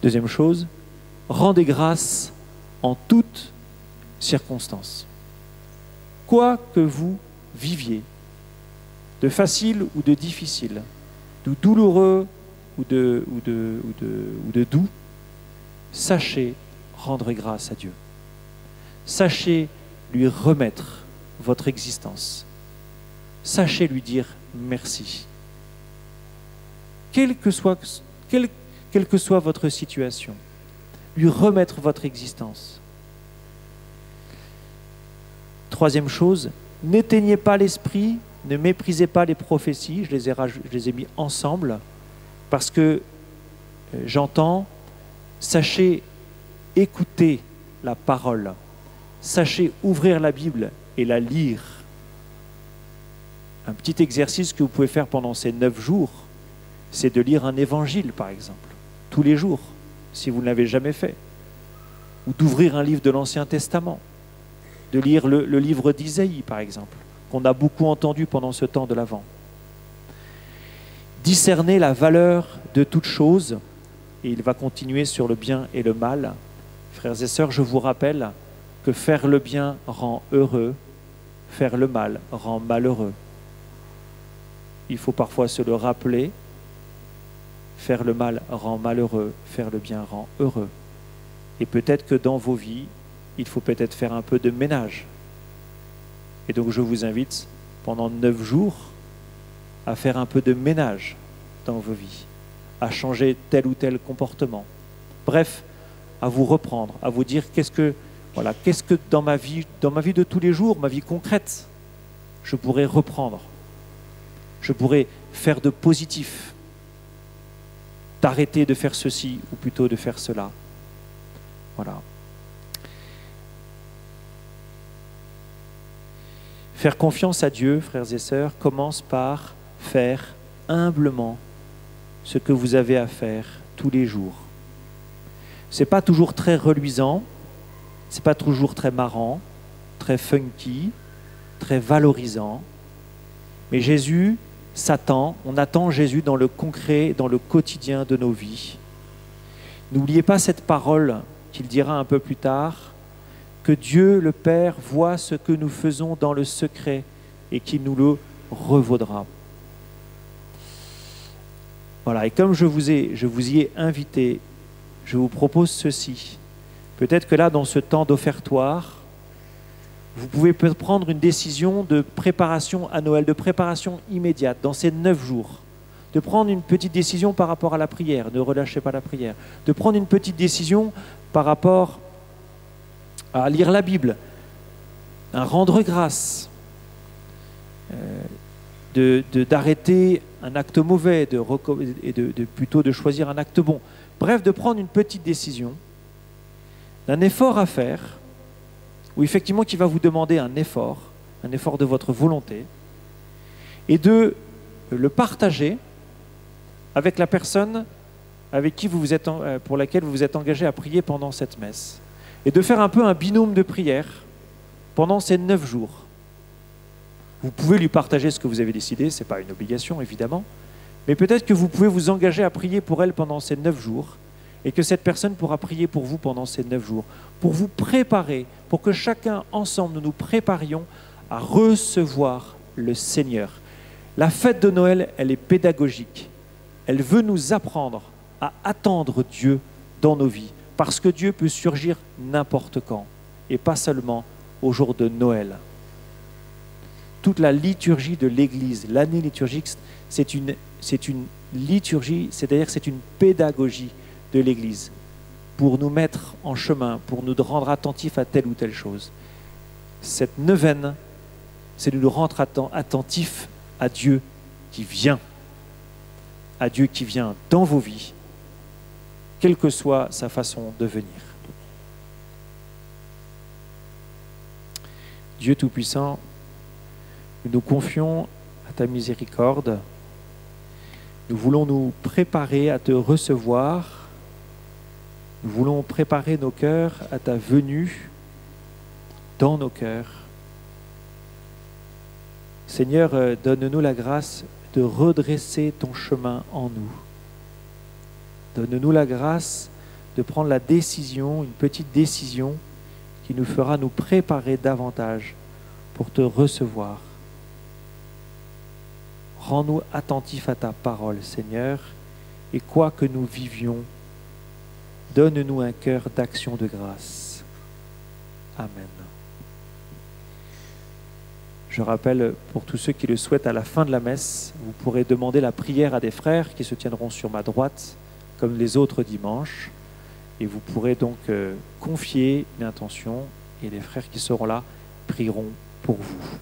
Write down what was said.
Deuxième chose, rendez grâce en toutes circonstances. Quoi que vous viviez, de facile ou de difficile, de douloureux ou de doux, sachez rendre grâce à Dieu. Sachez lui remettre votre existence. Sachez lui dire merci. Quelle que soit votre situation, lui remettre votre existence. Troisième chose, n'éteignez pas l'esprit, ne méprisez pas les prophéties, je les ai mis ensemble, parce que j'entends, sachez écouter la parole, sachez ouvrir la Bible et la lire. Un petit exercice que vous pouvez faire pendant ces 9 jours, c'est de lire un évangile, par exemple, tous les jours, si vous ne l'avez jamais fait, ou d'ouvrir un livre de l'Ancien Testament, de lire le livre d'Isaïe, par exemple, qu'on a beaucoup entendu pendant ce temps de l'Avent. Discerner la valeur de toute chose, et il va continuer sur le bien et le mal. Frères et sœurs, je vous rappelle que faire le bien rend heureux, faire le mal rend malheureux. Il faut parfois se le rappeler. Faire le mal rend malheureux, faire le bien rend heureux. Et peut-être que dans vos vies, il faut peut-être faire un peu de ménage. Et donc je vous invite, pendant 9 jours, à faire un peu de ménage dans vos vies, à changer tel ou tel comportement. Bref, à vous reprendre, à vous dire qu'est-ce que dans ma vie de tous les jours, ma vie concrète, je pourrais reprendre. Je pourrais faire de positif, d'arrêter de faire ceci ou plutôt de faire cela. Voilà. Faire confiance à Dieu, frères et sœurs, commence par faire humblement ce que vous avez à faire tous les jours. Ce n'est pas toujours très reluisant, ce n'est pas toujours très marrant, très funky, très valorisant, mais Jésus s'attend, on attend Jésus dans le concret, dans le quotidien de nos vies. N'oubliez pas cette parole qu'il dira un peu plus tard, que Dieu le Père voit ce que nous faisons dans le secret et qu'il nous le revaudra. Voilà, et comme je vous y ai invité, je vous propose ceci. Peut-être que là, dans ce temps d'offertoire, vous pouvez prendre une décision de préparation à Noël, de préparation immédiate, dans ces 9 jours. De prendre une petite décision par rapport à la prière, ne relâchez pas la prière. De prendre une petite décision par rapport à lire la Bible, à rendre grâce, d'arrêter un acte mauvais et plutôt de choisir un acte bon. Bref, de prendre une petite décision, d'un effort à faire, ou effectivement qui va vous demander un effort de votre volonté, et de le partager avec la personne avec qui pour laquelle vous vous êtes engagé à prier pendant cette messe. Et de faire un peu un binôme de prière pendant ces 9 jours. Vous pouvez lui partager ce que vous avez décidé, ce n'est pas une obligation évidemment, mais peut-être que vous pouvez vous engager à prier pour elle pendant ces 9 jours et que cette personne pourra prier pour vous pendant ces 9 jours, pour vous préparer, pour que chacun ensemble nous nous préparions à recevoir le Seigneur. La fête de Noël, elle est pédagogique. Elle veut nous apprendre à attendre Dieu dans nos vies. Parce que Dieu peut surgir n'importe quand, et pas seulement au jour de Noël. Toute la liturgie de l'Église, l'année liturgique, c'est une liturgie, c'est-à-dire c'est une pédagogie de l'Église, pour nous mettre en chemin, pour nous rendre attentifs à telle ou telle chose. Cette neuvaine, c'est de nous rendre attentifs à Dieu qui vient, dans vos vies, quelle que soit sa façon de venir. Dieu Tout-Puissant, nous nous confions à ta miséricorde. Nous voulons nous préparer à te recevoir. Nous voulons préparer nos cœurs à ta venue dans nos cœurs. Seigneur, donne-nous la grâce de redresser ton chemin en nous. Donne-nous la grâce de prendre la décision, une petite décision qui nous fera nous préparer davantage pour te recevoir. Rends-nous attentifs à ta parole, Seigneur, et quoi que nous vivions, donne-nous un cœur d'action de grâce. Amen. Je rappelle, pour tous ceux qui le souhaitent, à la fin de la messe, vous pourrez demander la prière à des frères qui se tiendront sur ma droite, comme les autres dimanches. Et vous pourrez donc confier une intention, et les frères qui seront là prieront pour vous.